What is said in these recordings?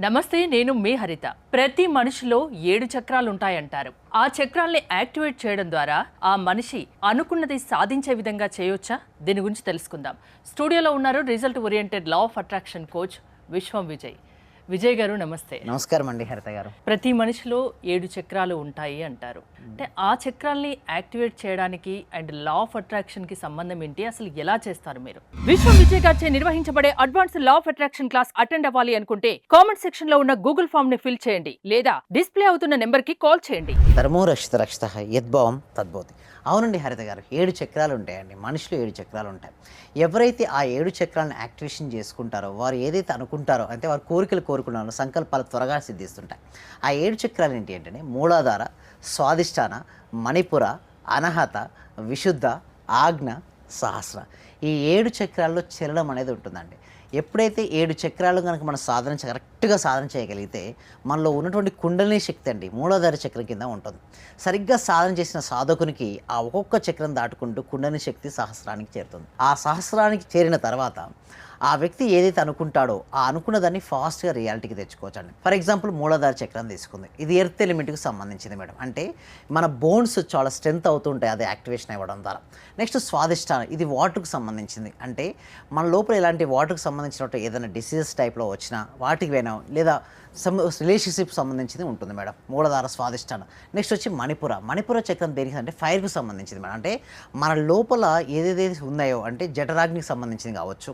నమస్తే, నేను మీ హరిత. ప్రతి మనిషిలో 7 చక్రాలు ఉంటాయంటారు. ఆ చక్రాల్ని యాక్టివేట్ చేయడం ద్వారా ఆ మనిషి అనుకున్నది సాధించే విధంగా చేయొచ్చా? దీని గురించి తెలుసుకుందాం. స్టూడియోలో ఉన్నారు result oriented law of attraction coach విశ్వం విజయ్. విజయ్ గారు నమస్తే. నమస్కారం అండి హరిత గారు. ప్రతి మనిషిలో 7 చక్రాలు ఉంటాయి అంటారు. అంటే ఆ చక్రాల్ని యాక్టివేట్ చేయడానికి అండ్ లా ఆఫ్ అట్రాక్షన్ కి సంబంధం ఏంటి, అసలు ఎలా చేస్తారు మీరు? విశ్వం విజయ్ గారిచే నిర్వహించబడే advance law of attraction class attend అవ్వాలి అనుకుంటే కామెంట్ సెక్షన్ లో ఉన్న గూగుల్ ఫామ్ ని ఫిల్ చేయండి, లేదా డిస్ప్లే అవుతున్న నెంబర్ కి కాల్ చేయండి. ధర్మో రక్షిత రక్షిత యద్భావం తద్భవతి. అవునండి హరిత గారు, 7 చక్రాలు ఉంటాయండి. మనిషిలో 7 చక్రాలు ఉంటాయి. ఎవరైతే ఆ 7 చక్రాలను యాక్టివేషన్ చేసుకుంటారో, వారు ఏదైతే అనుకుంటారో, అంటే వారు కోరికలు కోరుకున్నారో సంకల్పాలు త్వరగా సిద్ధిస్తుంటాయి. ఆ 7 చక్రాలు ఏంటి అంటే మూలాధార, స్వాదిష్టాన, మణిపుర, అనహత, విశుద్ధ, ఆజ్ఞ, సహస్ర. ఈ 7 చక్రాల్లో చలనం అనేది ఉంటుందండి. ఎప్పుడైతే 7 చక్రాలు కనుక మనం కరెక్ట్గా సాధన చేయగలిగితే మనలో ఉన్నటువంటి కుండలిని శక్తి అండి మూలాధార చక్రం కింద ఉంటుంది. సరిగ్గా సాధన చేసిన సాధకునికి ఆ ఒక్కొక్క చక్రం దాటుకుంటూ కుండలిని శక్తి సహస్రానికి చేరుతుంది. ఆ సహస్రానికి చేరిన తర్వాత ఆ వ్యక్తి ఏదైతే అనుకుంటాడో ఆ అనుకున్న దాన్ని ఫాస్ట్గా రియాలిటీకి తెచ్చుకోవచ్చండి. ఫర్ ఎగ్జాంపుల్ మూలాధార చక్రం తీసుకుంది. ఇది ఎర్త్ ఎలిమెంట్కి సంబంధించింది మేడం. అంటే మన బోన్స్ చాలా స్ట్రెంత్ అవుతుంటాయి అది యాక్టివేషన్ అవ్వడం ద్వారా. నెక్స్ట్ స్వాదిష్టానం, ఇది వాటర్కి సంబంధించింది. అంటే మన లోపల ఇలాంటి వాటర్కి సంబంధించినట్టు ఏదైనా డిసీజెస్ టైప్లో వచ్చినా వాటికి పోయినా లేదా రిలేషన్షిప్ సంబంధించింది ఉంటుంది మేడం మూలాధార స్వాదిష్టానం. నెక్స్ట్ వచ్చి మణిపుర చక్రం దేనికి అంటే ఫైర్కి సంబంధించింది మేడం. అంటే మన లోపల ఏదేదైతే ఉన్నాయో అంటే జఠరాగ్నికి సంబంధించింది కావచ్చు,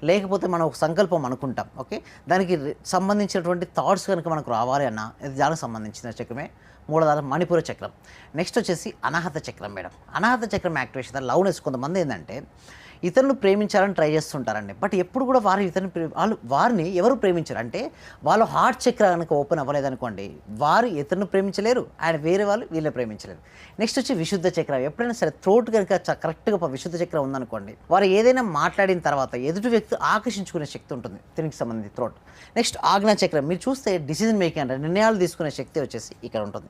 లేకపోతే మనం ఒక సంకల్పం అనుకుంటాం, ఓకే, దానికి సంబంధించినటువంటి థాట్స్ కనుక మనకు రావాలి అన్న ఇది దానికి సంబంధించిన చక్రమే మూలాధార మణిపుర చక్రం. నెక్స్ట్ వచ్చేసి అనాహత చక్రం మేడం. అనాహత చక్రం యాక్టివేషన్ లవ్నెస్. కొంతమంది ఏంటంటే ఇతరులు ప్రేమించాలని ట్రై చేస్తుంటారండి, బట్ ఎప్పుడు కూడా వారిని ఎవరు ప్రేమించారు అంటే వాళ్ళ హార్ట్ చక్ర కనుక ఓపెన్ అవ్వలేదనుకోండి వారు ఇతరులను ప్రేమించలేరు అండ్ వేరే వాళ్ళు వీళ్ళని ప్రేమించలేరు. నెక్స్ట్ వచ్చి విశుద్ధ చక్రం. ఎప్పుడైనా సరే థ్రోట్ కనుక కరెక్ట్గా విశుద్ధ చక్రం ఉందనుకోండి వారు ఏదైనా మాట్లాడిన తర్వాత ఎదుటి వ్యక్తి ఆకర్షించుకునే శక్తి ఉంటుంది దీనికి సంబంధించి థ్రోట్. నెక్స్ట్ ఆజ్ఞా చక్రం. మీరు చూస్తే డిసిజన్ మేకింగ్ అంటే నిర్ణయాలు తీసుకునే శక్తి వచ్చేసి ఇక్కడ ఉంటుంది.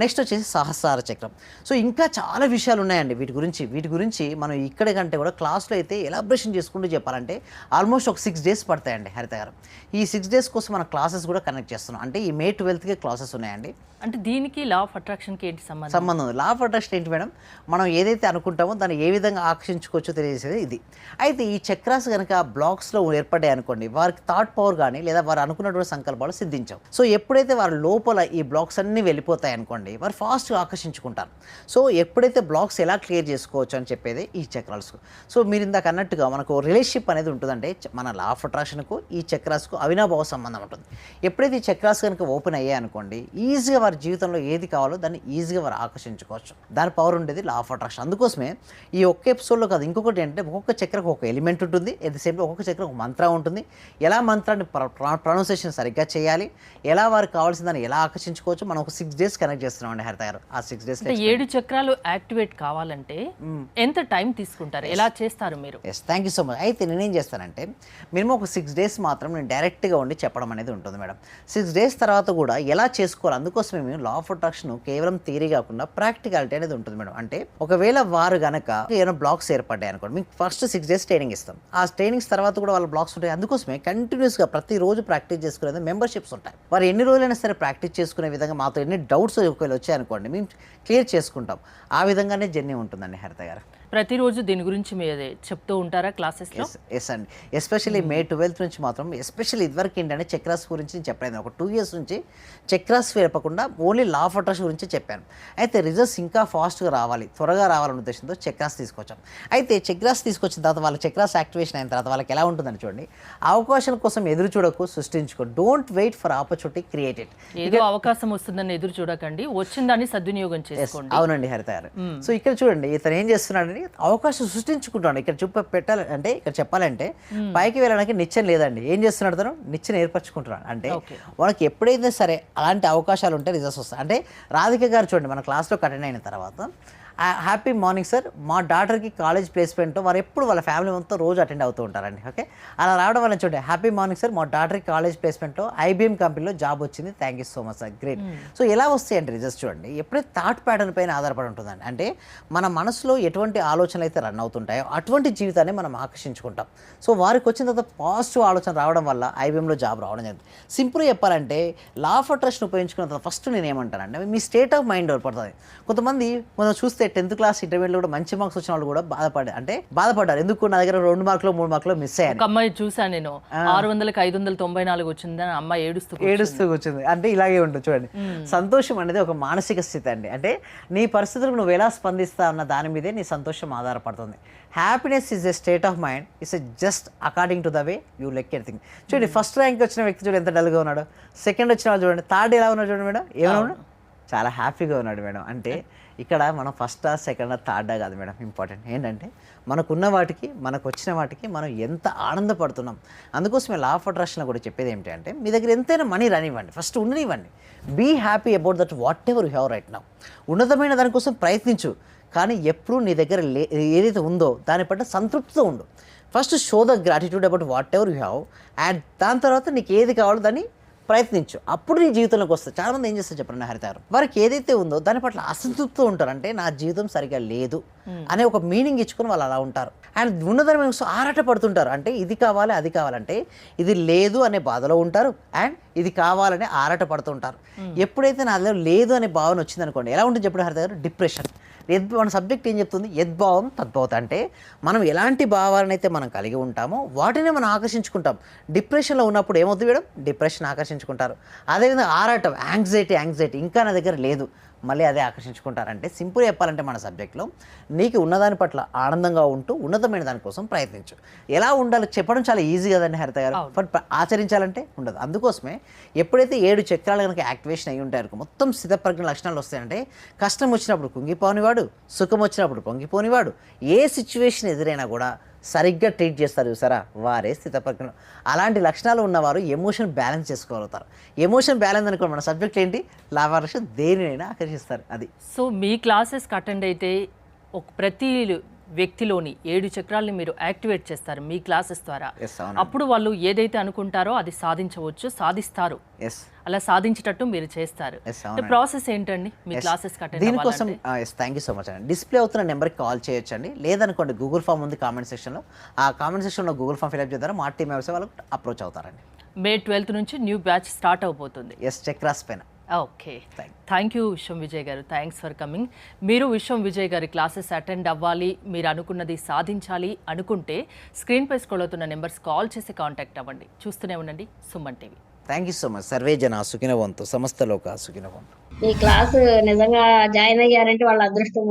నెక్స్ట్ వచ్చేసి సహస్రార చక్రం. సో ఇంకా చాలా విషయాలు ఉన్నాయండి వీటి గురించి మనం ఇక్కడ కంటే కూడా క్లాస్లో అయితే ఎలాబరేషన్ చేసుకుంటూ చెప్పాలంటే ఆల్మోస్ట్ ఒక 6 days పడతాయండి హరిత గారు. ఈ 6 days కోసం మన క్లాసెస్ కూడా కనెక్ట్ చేస్తున్నాం. అంటే ఈ May 12th క్లాసెస్ ఉన్నాయండి. అంటే దీనికి లా ఆఫ్ అట్రాక్షన్కి ఏంటి సంబంధం ఉంది. లా ఆఫ్ అట్రాక్షన్ ఏంటి మేడం, మనం ఏదైతే అనుకుంటామో దాన్ని ఏ విధంగా ఆకర్షించుకోవచ్చో తెలియజేసేది ఇది. అయితే ఈ చక్రాస్ కనుక బ్లాక్స్లో ఏర్పడ్డాయి అనుకోండి వారికి థాట్ పవర్ కానీ లేదా వారు అనుకున్నటువంటి సంకల్పాలు సిద్ధించవు. సో ఎప్పుడైతే వారి లోపల ఈ బ్లాక్స్ అన్నీ వెళ్ళిపోతాయి అనుకోండి వారు ఫాస్ట్గా ఆకర్షించుకుంటారు. సో ఎప్పుడైతే బ్లాక్స్ ఎలా క్లియర్ చేసుకోవచ్చు అని చెప్పేది ఈ చక్రాల్స్. సో మీరు ఇందాక అన్నట్టుగా మనకు రిలేషన్షిప్ అనేది ఉంటుందంటే మన లా ఆఫ్ అట్రాక్షన్కు ఈ చక్రాస్కు అవినాభావ సంబంధం ఉంటుంది. ఎప్పుడైతే ఈ చక్రాస్ కనుక ఓపెన్ అయ్యాయి అనుకోండి ఈజీగా వారి జీవితంలో ఏది కావాలో దాన్ని ఈజీగా వారు ఆకర్షించుకోవచ్చు. దాని పవర్ ఉండేది లా ఆఫ్ అట్రాక్షన్. అందుకోసమే ఈ ఒక్క ఎపిసోడ్లో కాదు ఇంకొకటి ఏంటంటే ఒక్కొక్క చక్రకు ఒక ఎలిమెంట్ ఉంటుంది, ఎట్ ది సేమ్ ఒక్కొక్క చక్రం ఒక మంత్రం ఉంటుంది. ఎలా మంత్రాన్ని ప్రొనౌన్సియేషన్ సరిగ్గా చేయాలి, ఎలా వారికి కావాల్సిన దాన్ని ఎలా ఆకర్షించుకోవచ్చు మనం ఒక 6 days కనెక్ట్ చేస్తున్నాం అండి హరిత గారు. ఆ 6 days 7 చక్రాలు యాక్టివేట్ కావాలంటే ఎంత టైం తీసుకుంటారు, ఎలా చేస్తారు మీరు? Yes, thank you so much. అయితే నేనేం చేస్తానంటే మినిమం ఒక 6 days మాత్రం నేను డైరెక్ట్గా ఉండి చెప్పడం అనేది ఉంటుంది మేడం. 6 days తర్వాత కూడా ఎలా చేసుకోవాలి అందుకోసమే మేము లా ఆఫ్ అట్రాక్షన్ కేవలం థియరీ కాకుండా ప్రాక్టికాలిటీ అనేది ఉంటుంది మేడం. అంటే ఒకవేళ వారు గనక ఏమైనా బ్లాక్స్ ఏర్పడ్డాయి అనుకోండి మీకు ఫస్ట్ 6 days ట్రైనింగ్ ఇస్తాం. ఆ ట్రైనింగ్స్ తర్వాత కూడా వాళ్ళ బ్లాక్స్ ఉంటాయి. అందుకోసమే కంటిన్యూస్గా ప్రతిరోజు ప్రాక్టీస్ చేసుకునేది మెంబర్షిప్స్ ఉంటాయి. వారు ఎన్ని రోజులైనా సరే ప్రాక్టీస్ చేసుకునే విధంగా మాతో ఎన్ని డౌట్స్ ఒకవేళ వచ్చాయనుకోండి మేము క్లియర్ చేసుకుంటాం. ఆ విధంగానే జర్నీ ఉంటుందండి హరిత గారు. ప్రతిరోజు దీని గురించి మీరు చెప్తూ ఉంటారా క్లాసెస్లో? ఎస్ అండి. ఎస్పెషల్లీ May 12th నుంచి మాత్రం ఎస్పెషల్లీ ఇదివరకు ఏంటంటే చక్రాస్ గురించి నేను చెప్పలేదు. ఒక 2 years నుంచి చక్రాస్ చెప్పకుండా ఓన్లీ లా ఆఫ్ అట్రాక్షన్ గురించి చెప్పాను. అయితే రిజల్ట్స్ ఇంకా ఫాస్ట్గా రావాలి, త్వరగా రావాలనే ఉద్దేశంతో చక్రాస్ తీసుకొచ్చాం. అయితే చక్రాస్ తీసుకొచ్చిన తర్వాత వాళ్ళ చక్రాస్ యాక్టివేషన్ అయిన తర్వాత వాళ్ళకి ఎలా ఉంటుందని చూడండి. అవకాశాల కోసం ఎదురు చూడకు, సృష్టించుకో. Don't wait for opportunity, create it. ఏదో అవకాశం వస్తుందని ఎదురు చూడకండి, వచ్చిన దాన్ని సద్వినియోగం చేసుకోండి. అవునండి హరిత గారు. సో ఇక్కడ చూడండి ఇతను ఏం చేస్తున్నాడని అవకాశం సృష్టించుకుంటాడు. ఇక్కడ పెట్టాలంటే ఇక్కడ చెప్పాలంటే పైకి వెళ్ళడానికి నిచ్చెన లేదండి. ఏం చేస్తున్నాడు తను? నిచ్చెన ఏర్పరచుకుంటున్నాడు. అంటే మనకి ఎప్పుడైతే సరే అలాంటి అవకాశాలు ఉంటే రిజల్ట్స్ వస్తాయి. అంటే రాధిక గారు చూడండి మన క్లాస్లో అటెండ్ అయిన తర్వాత హ్యాపీ మార్నింగ్ సార్, మా డాటర్కి కాలేజ్ ప్లేస్మెంట్ వారు ఎప్పుడు వాళ్ళ ఫ్యామిలీ మొత్తం రోజు అటెండ్ అవుతూ ఉంటారండి. ఓకే, అలా రావడం వల్ల చూడండి, హ్యాపీ మార్నింగ్ సార్, మా డాటర్కి కాలేజ్ ప్లేస్మెంట్లో ఐబీఎం కంపెనీలో జాబ్ వచ్చింది, thank you so much sir, great. So ఎలా వస్తాయంటే రిజల్ట్స్ చూడండి, ఎప్పుడైతే థాట్ ప్యాటర్న్ పైన ఆధారపడి ఉంటుందండి. అంటే మన మనసులో ఎటువంటి ఆలోచనలు అయితే రన్ అవుతుంటాయో అటువంటి జీవితాన్ని మనం ఆకర్షించుకుంటాం. సో వారికి వచ్చిన తర్వాత పాజిటివ్ ఆలోచన రావడం వల్ల ఐబీఎంలో జాబ్ రావడం జరుగుతుంది. సింపుల్గా చెప్పాలంటే లా ఆఫ్ అట్రాక్షన్ ఉపయోగించుకున్న తర్వాత ఫస్ట్ నేను ఏమంటానంటే మీ స్టేట్ ఆఫ్ మైండ్ పడుతుంది. కొంతమంది మనం చూస్తే 10th క్లాస్ ఇంటర్మీడియట్లో కూడా మంచి మార్క్స్ వచ్చిన వాళ్ళు కూడా బాధపడ్డారు. ఎందుకు నా దగ్గర 2 మార్కులు 3 మార్కులు మిస్ అయ్యాయి. ఒక అమ్మాయి చూసాను నేను, 600కి 594 వచ్చిందని అమ్మాయి ఏడుస్తూ వచ్చింది. అంటే ఇలాగే ఉంటుంది చూడండి. సంతోషం అనేది ఒక మానసిక స్థితి అండి. అంటే నీ పరిస్థితులకు నువ్వు ఎలా స్పందిస్తా అన్న దాని మీదే నీ సంతోషం ఆధారపడుతుంది. Happiness is a state of mind, it's just according to the way you like everything. చూడండి, ఫస్ట్ ర్యాంక్ వచ్చిన వ్యక్తి చూడండి ఎంత డల్గా ఉన్నాడు, సెకండ్ వచ్చిన వాళ్ళు చూడండి, థర్డ్ ఎలా ఉన్నాడు చూడండి మేడం, ఏమన్నా ఉన్నాడు, చాలా హ్యాపీగా ఉన్నాడు మేడం. అంటే ఇక్కడ మనం ఫస్టా సెకండా థర్డా కాదు మేడం, ఇంపార్టెంట్ ఏంటంటే మనకున్న వాటికి మనకు వచ్చిన వాటికి మనం ఎంత ఆనందపడుతున్నాం. అందుకోసమే లా ఆఫ్ అట్రాక్షన్లో కూడా చెప్పేది ఏమిటి అంటే మీ దగ్గర ఎంతైనా మనీ రానివ్వండి, ఫస్ట్ ఉండనివ్వండి. Be happy about that whatever you have right now. ఉన్నతమైన దానికోసం ప్రయత్నించు, కానీ ఎప్పుడు నీ దగ్గర ఏదైతే ఉందో దాని పట్ల సంతృప్తితో ఉండు. First show the gratitude about what ever you have, and దాని తర్వాత నీకు ఏది కావాలో దాన్ని ప్రయత్నించు, అప్పుడు నీ జీవితంలోకి వస్తుంది. చాలామంది ఏం చేస్తారు చెప్పండి హరిత గారు, వారికి ఏదైతే ఉందో దాని పట్ల అసంతృప్తితో ఉంటారు. అంటే నా జీవితం సరిగా లేదు అనే ఒక మీనింగ్ ఇచ్చుకొని వాళ్ళు అలా ఉంటారు. అండ్ ఉన్నదాని మీద ఆరాట పడుతుంటారు. అంటే ఇది కావాలి అది కావాలంటే ఇది లేదు అనే బాధలో ఉంటారు, అండ్ ఇది కావాలని ఆరాట పడుతుంటారు. ఎప్పుడైతే నా లేదు అనే భావన వచ్చిందనుకోండి, ఎలా ఉంటుంది చెప్పండి హరిత గారు, డిప్రెషన్. మన సబ్జెక్ట్ ఏం చెప్తుంది, యద్భావం తద్భవత. అంటే మనం ఎలాంటి భావాలను అయితే మనం కలిగి ఉంటామో వాటినే మనం ఆకర్షించుకుంటాం. డిప్రెషన్లో ఉన్నప్పుడు ఏమవుతుంది మేడం, డిప్రెషన్ ఆకర్షించుకుంటారు. అదేవిధంగా ఆరాటం, యాంగ్జైటీ ఇంకా నా దగ్గర లేదు, మళ్ళీ అదే ఆకర్షించుకుంటారంటే సింపుల్ చెప్పాలంటే మన సబ్జెక్ట్లో నీకు ఉన్నదాని పట్ల ఆనందంగా ఉంటూ ఉన్నతమైన దానికోసం ప్రయత్నించు. ఎలా ఉండాలో చెప్పడం చాలా ఈజీ కదండి హరిత గారు, బట్ ఆచరించాలంటే ఉండదు. అందుకోసమే ఎప్పుడైతే 7 చక్రాలు కనుక యాక్టివేషన్ అయ్యి ఉంటాయో మొత్తం స్థితప్రజ్ఞ లక్షణాలు వస్తాయంటే కష్టం వచ్చినప్పుడు కుంగిపోనివాడు, సుఖం వచ్చినప్పుడు పొంగిపోనివాడు, ఏ సిచ్యువేషన్ ఎదురైనా కూడా సరిగ్గా ట్రీట్ చేస్తారు చూసారా, వారే స్థితప్రజ్ఞలు. అలాంటి లక్షణాలు ఉన్నవారు ఎమోషన్ బ్యాలెన్స్ చేసుకోగలుగుతారు. ఎమోషన్ బ్యాలెన్స్ అనుకోండి మన సబ్జెక్ట్ ఏంటి, లాభార్ష దేనినైనా ఆకర్షిస్తారు. అది సో మీ క్లాసెస్కి అటెండ్ అయితే ప్రతి వ్యక్తిలోని 7 చక్రాల్ని మీరు యాక్టివేట్ చేస్తారు మీ క్లాసెస్ ద్వారా. అప్పుడు వాళ్ళు ఏదైతే అనుకుంటారో అది సాధిస్తారు. అలా సాధించేటట్టు మీరు చేస్తారు. ప్రాసెస్ ఏంటండి మీ క్లాసెస్ దీనికోసం? థ్యాంక్ యూ సో మచ్ అండి. డిస్ప్లే అవుతున్న నెంబర్కి కాల్ చేయొచ్చు అండి, లేదనుకోండి గూగుల్ ఫామ్ ఉంది కామెంట్ సెక్షన్లో, ఆ కామెంట్ సెక్షన్లో గూగుల్ ఫామ్ ఫిల్అప్ చేద్దారు, మా టీమ్ మెంబర్స్ వాళ్ళకి అప్రోచ్ అవుతారండి. మే 12th నుంచి న్యూ బ్యాచ్ స్టార్ట్ అవబోతుంది. చక్రాస్ పైన. ఓకే, థ్యాంక్ యూ విశ్వం విజయ్ గారు, థ్యాంక్స్ ఫర్ కమింగ్. మీరు విశ్వం విజయ్ గారి క్లాసెస్ అటెండ్ అవ్వాలి, మీరు అనుకున్నది సాధించాలి అనుకుంటే స్క్రీన్ పై స్క్రోల్ అవుతున్న నెంబర్స్ కాల్ చేసి కాంటాక్ట్ అవ్వండి. చూస్తూనే ఉండండి Suman TV. Thank you so much. Survey జన సుఖినవంతు, సమస్త లోక సుఖినవంతు. ఈ క్లాస్ నిజంగా జాయిన్ అయ్యారంటే వాళ్ళ అదృష్టం,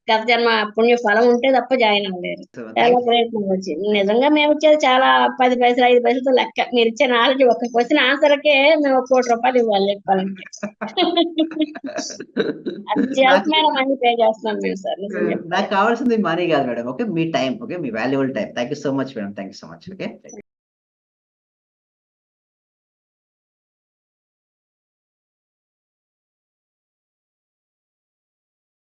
గత జన్మ పుణ్య ఫలం ఉంటే తప్ప జాయిన్ అవ్వలేరు. చాలా ప్రయత్నం వచ్చింది. నిజంగా మేము ఇచ్చేది చాలా 10 పైసలు 5 పైసలతో లెక్క. మీరు ఇచ్చే నాలెడ్జ్ ఒక క్వశ్చన్ ఆన్సర్కే మేము 1 కోటి రూపాయలు ఇవ్వాలి చెప్పాలంటే. అత్యవసరమైన మనీ పే చేస్తున్నాం మేము సార్. నాకు కావాల్సింది మనీ కాదు madam, okay, me time, okay, me valuable time. Thank you so much madam, thank you so much. Okay.